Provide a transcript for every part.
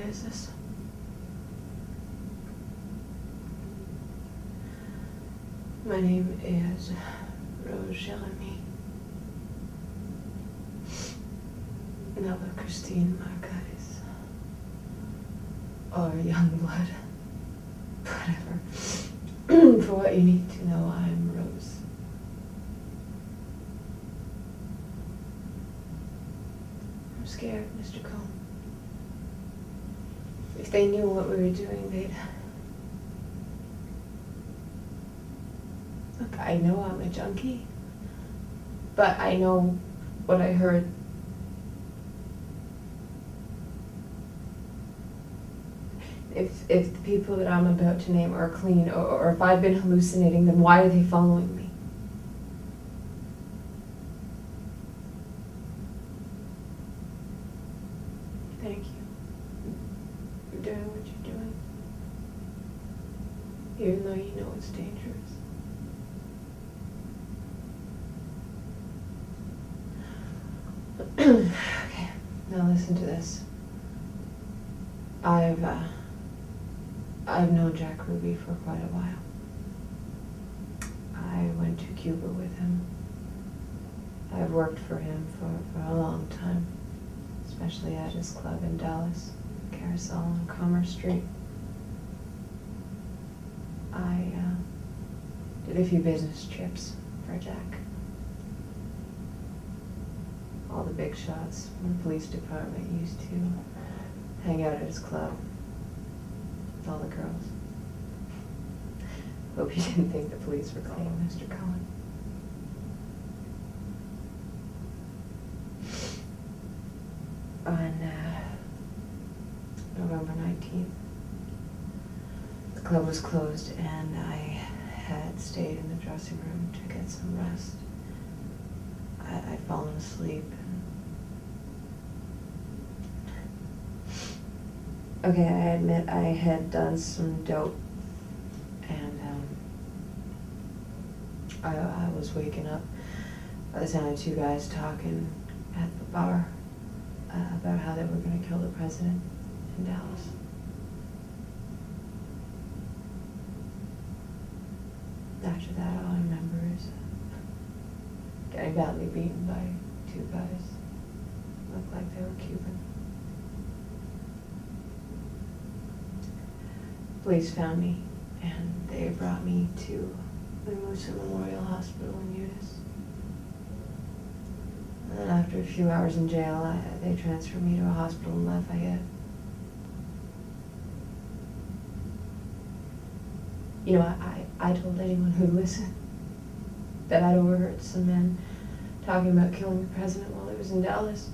is this? My name is Cheramie. Nova Christine Marcais. Or Youngblood. Whatever. For what you need to know, I'm Rose. I'm scared, Mr. Cohn. If they knew what we were doing, they'd... Look, I know I'm a junkie, but I know what I heard. If the people that I'm about to name are clean, or if I've been hallucinating, then why are they following me? Thank you. You're doing what you're doing, even though you know it's dangerous. Okay, now listen to this. I've known Jack Ruby for quite a while. I went to Cuba with him. I've worked for him for a long time, especially at his club in Dallas, Carousel on Commerce Street. I did a few business trips for Jack. All the big shots from the police department used to hang out at his club with all the girls. Hope you didn't think the police were clean, Mr. Cohen. On November 19th, the club was closed and I had stayed in the dressing room to get some rest. I'd fallen asleep. Okay, I admit I had done some dope, and I was waking up by the sound of two guys talking at the bar about how they were going to kill the president in Dallas. After that, all I remember is getting badly beaten by two guys. Looked like they were Cuban. Police found me, and they brought me to the Moosa Memorial Hospital in Eunice. And then after a few hours in jail, they transferred me to a hospital in Lafayette. You know, I told anyone who'd listen that I'd overheard some men talking about killing the president while he was in Dallas.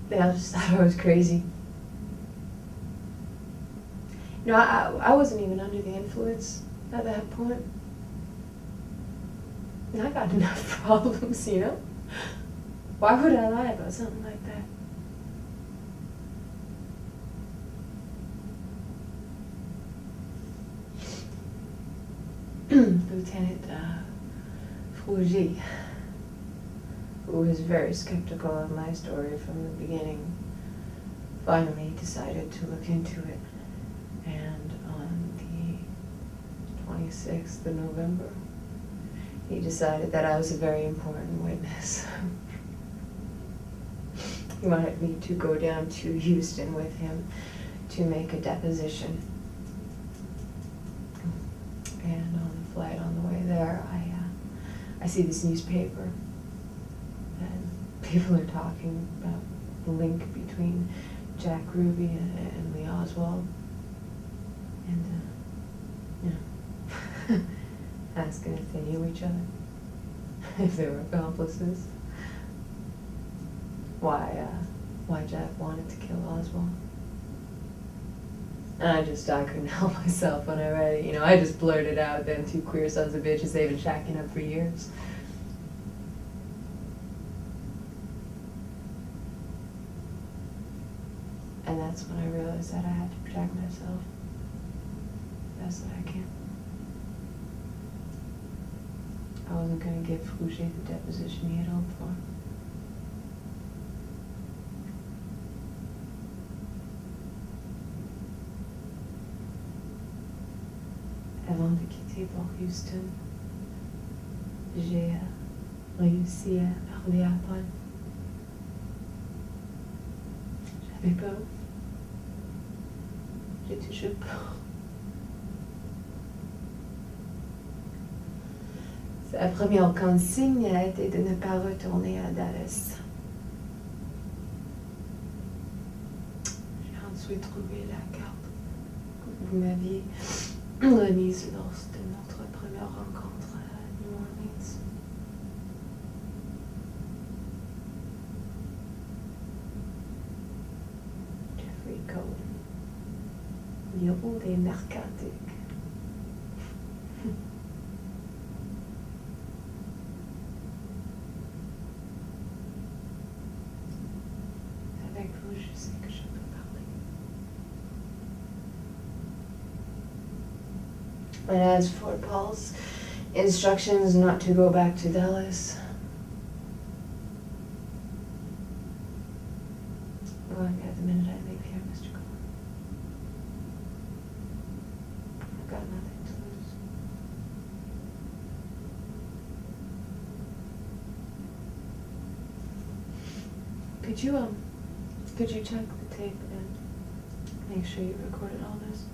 They all just thought I was crazy. You know, I wasn't even under the influence at that point. And I got enough problems, you know? Why would I lie about something like that? Lieutenant Fougy, who was very skeptical of my story from the beginning, finally decided to look into it. And on the 26th of November, he decided that I was a very important witness. He wanted me to go down to Houston with him to make a deposition. And on the flight on the way there, I see this newspaper, and people are talking about the link between Jack Ruby and Lee Oswald. And, you know, asking if they knew each other, if they were accomplices, why Jack wanted to kill Oswald. And I couldn't help myself when I read it. You know, I just blurted out, them two queer sons of bitches, they've been shacking up for years. And that's when I realized that I had to protect myself best that I can. I wasn't going to give Fouché the deposition he had hoped for. avant de quitter pour Houston, j'ai réussi à parler à Paul. J'avais peur. J'ai toujours peur. Sa première consigne a été de ne pas retourner à Dallas. J'ai ensuite trouvé la carte que vous m'aviez remise lors de notre première rencontre à New Orleans. Jeffrey Cohen, héros des narcotiques. Avec vous, je sais que je peux parler. And as for Paul's instructions not to go back to Dallas, I'm going at the minute I leave here, Mr. Cohen. I've got nothing to lose. Could you check the tape and make sure you recorded all this?